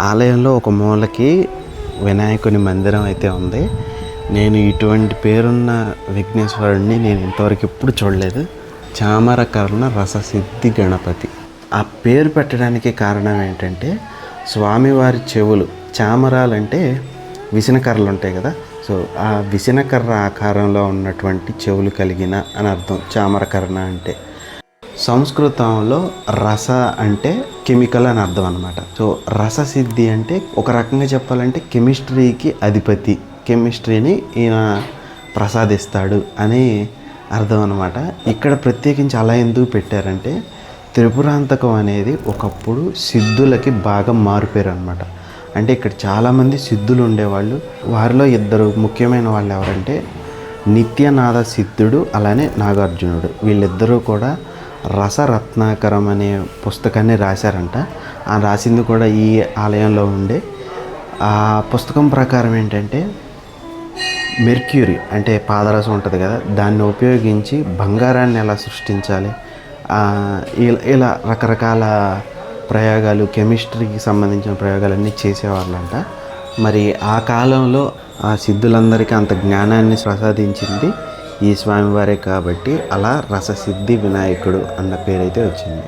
ఆలయంలో ఒక మూలకి వినాయకుని మందిరం అయితే ఉంది. నేను ఇటువంటి పేరున్న విఘ్నేశ్వరుడిని నేను ఇంతవరకు ఎప్పుడు చూడలేదు. చామరకర్ణ రససిద్ధి గణపతి. ఆ పేరు పెట్టడానికి కారణం ఏంటంటే స్వామివారి చెవులు చామరాలంటే విసనకర్రలు ఉంటాయి కదా, సో ఆ విసనకర్ర ఆకారంలో ఉన్నటువంటి చెవులు కలిగిన అని అర్థం చామరకర్ణ అంటే. సంస్కృతంలో రస అంటే కెమికల్ అని అర్థం అనమాట. సో రససిద్ధి అంటే ఒక రకంగా చెప్పాలంటే కెమిస్ట్రీకి అధిపతి, కెమిస్ట్రీని ఈయన ప్రసాదిస్తాడు అని అర్థం అనమాట. ఇక్కడ ప్రత్యేకించి అలా ఎందుకు పెట్టారంటే త్రిపురాంతకం అనేది ఒకప్పుడు సిద్ధులకి బాగా మారుపేరు అనమాట. అంటే ఇక్కడ చాలామంది సిద్ధులు ఉండేవాళ్ళు. వారిలో ఇద్దరు ముఖ్యమైన వాళ్ళు ఎవరంటే నిత్యనాథ సిద్ధుడు, అలానే నాగార్జునుడు. వీళ్ళిద్దరూ కూడా రసరత్నాకరం అనే పుస్తకాన్ని రాశారంట. ఆ రాసింది కూడా ఈ ఆలయంలో ఉండే. ఆ పుస్తకం ప్రకారం ఏంటంటే మెర్క్యూరీ అంటే పాదరసం ఉంటుంది కదా, దాన్ని ఉపయోగించి బంగారాన్ని ఎలా సృష్టించాలి, ఇలా రకరకాల ప్రయోగాలు, కెమిస్ట్రీకి సంబంధించిన ప్రయోగాలన్నీ చేసేవాళ్ళంట. మరి ఆ కాలంలో ఆ సిద్ధులందరికీ అంత జ్ఞానాన్ని ప్రసాదించింది ఈ స్వామివారే కాబట్టి అలా రససిద్ధి వినాయకుడు అన్న పేరైతే వచ్చింది.